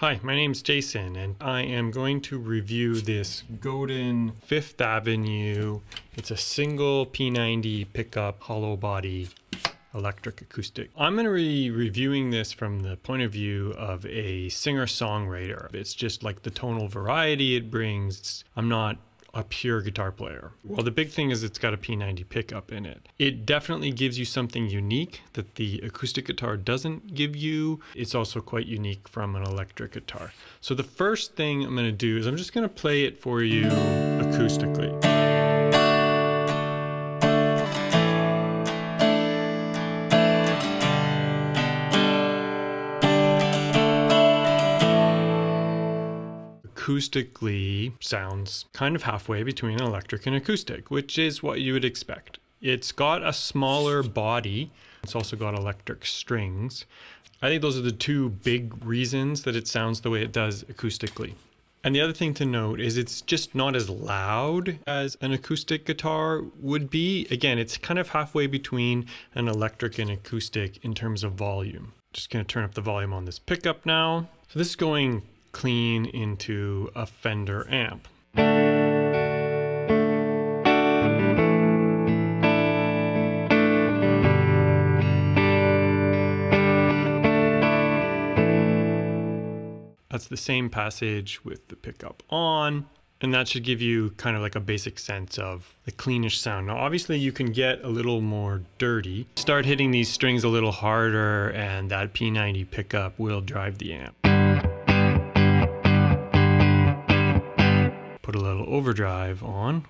Hi, my name's Jason, and I am going to review this Godin 5th Avenue. It's a single P90 pickup hollow body electric acoustic. I'm going to be reviewing this from the point of view of a singer-songwriter. It's just like the tonal variety it brings. I'm not a pure guitar player. Well, the big thing is it's got a P90 pickup in it. It definitely gives you something unique that the acoustic guitar doesn't give you. It's also quite unique from an electric guitar. So the first thing I'm going to do is I'm just going to play it for you acoustically. Acoustically sounds kind of halfway between electric and acoustic, which is what you would expect. It's got a smaller body. It's also got electric strings. I think those are the two big reasons that it sounds the way it does acoustically. And the other thing to note is it's just not as loud as an acoustic guitar would be. Again, it's kind of halfway between an electric and acoustic in terms of volume. Just going to turn up the volume on this pickup now. So this is going clean into a Fender amp. That's the same passage with the pickup on, and that should give you kind of like a basic sense of the cleanish sound. Now obviously you can get a little more dirty. Start hitting these strings a little harder and that P90 pickup will drive the amp. Put a little overdrive on.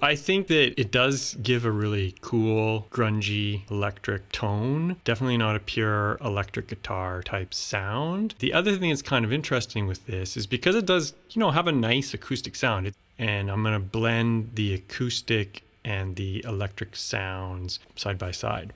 I think that it does give a really cool, grungy, electric tone. Definitely not a pure electric guitar type sound. The other thing that's kind of interesting with this is because it does, have a nice acoustic sound. And I'm going to blend the acoustic and the electric sounds side by side.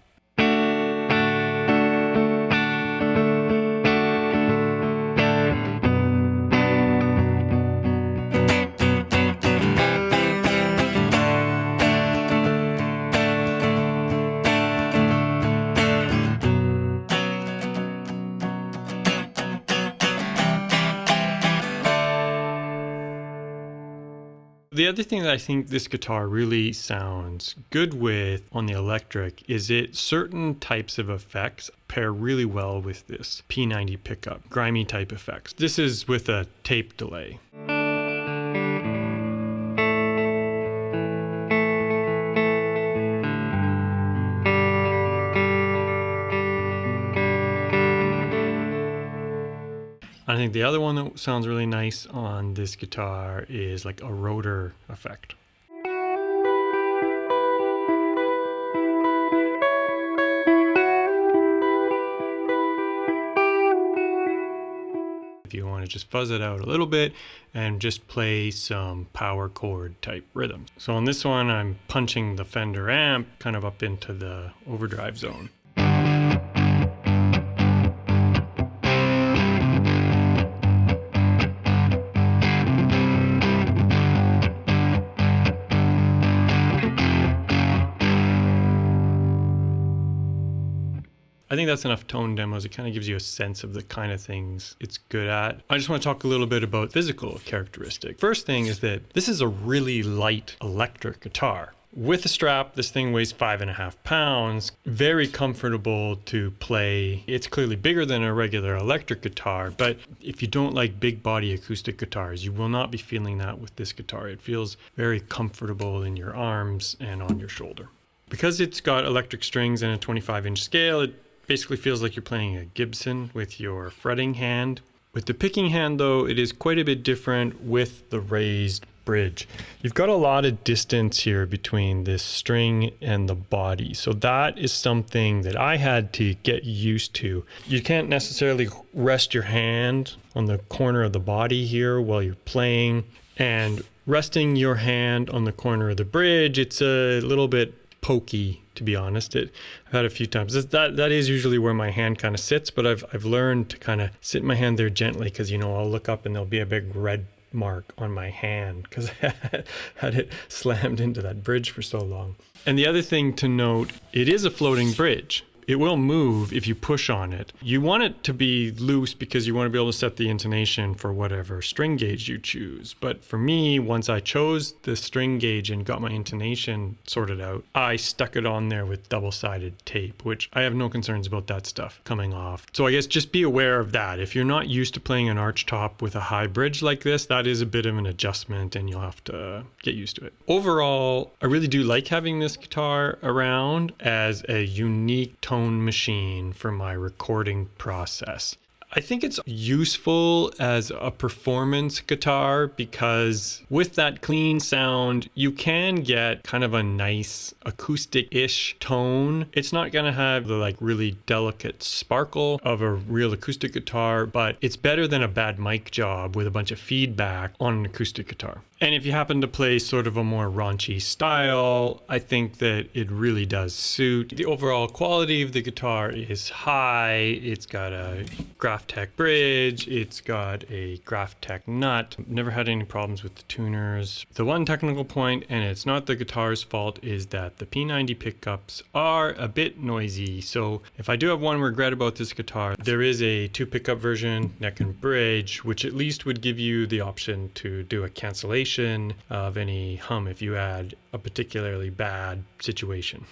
The other thing that I think this guitar really sounds good with on the electric is certain types of effects pair really well with this P90 pickup, grimy type effects. This is with a tape delay. I think the other one that sounds really nice on this guitar is like a rotor effect. If you want to just fuzz it out a little bit and just play some power chord type rhythms. So on this one, I'm punching the Fender amp kind of up into the overdrive zone. I think that's enough tone demos. It kind of gives you a sense of the kind of things it's good at. I just want to talk a little bit about physical characteristic. First thing is that this is a really light electric guitar. With a strap, this thing weighs 5.5 pounds. Very comfortable to play. It's clearly bigger than a regular electric guitar, but if you don't like big body acoustic guitars, you will not be feeling that with this guitar. It feels very comfortable in your arms and on your shoulder. Because it's got electric strings and a 25-inch scale, it basically feels like you're playing a Gibson with your fretting hand. With the picking hand though, it is quite a bit different with the raised bridge. You've got a lot of distance here between this string and the body. So that is something that I had to get used to. You can't necessarily rest your hand on the corner of the body here while you're playing. And resting your hand on the corner of the bridge, it's a little bit pokey, to be honest. I've had a few times. That is usually where my hand kind of sits, but I've learned to kind of sit my hand there gently because, I'll look up and there'll be a big red mark on my hand because I had it slammed into that bridge for so long. And the other thing to note, it is a floating bridge. it will move if you push on it. You want it to be loose because you want to be able to set the intonation for whatever string gauge you choose. But for me, once I chose the string gauge and got my intonation sorted out, I stuck it on there with double-sided tape, which I have no concerns about that stuff coming off. So I guess just be aware of that. If you're not used to playing an arch top with a high bridge like this, that is a bit of an adjustment and you'll have to get used to it. Overall, I really do like having this guitar around as a unique tone machine for my recording process. I think it's useful as a performance guitar because with that clean sound, you can get kind of a nice acoustic-ish tone. It's not going to have the like really delicate sparkle of a real acoustic guitar, but it's better than a bad mic job with a bunch of feedback on an acoustic guitar. And if you happen to play sort of a more raunchy style, I think that it really does suit. The overall quality of the guitar is high. It's got a Graphtec bridge. It's got a Graphtec nut. Never had any problems with the tuners. The one technical point, and it's not the guitar's fault, is that the P90 pickups are a bit noisy. So if I do have one regret about this guitar, there is a 2 pickup version, neck and bridge, which at least would give you the option to do a cancellation of any hum if you had a particularly bad situation.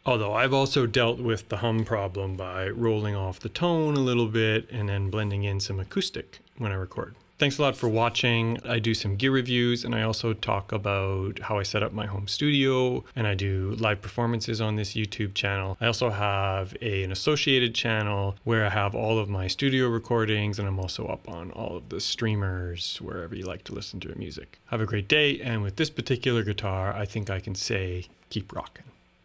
Although I've also dealt with the hum problem by rolling off the tone a little bit and then blending in some acoustic when I record. Thanks a lot for watching. I do some gear reviews and I also talk about how I set up my home studio, and I do live performances on this YouTube channel. I also have an associated channel where I have all of my studio recordings, and I'm also up on all of the streamers wherever you like to listen to music. Have a great day, and with this particular guitar, I think I can say keep rocking.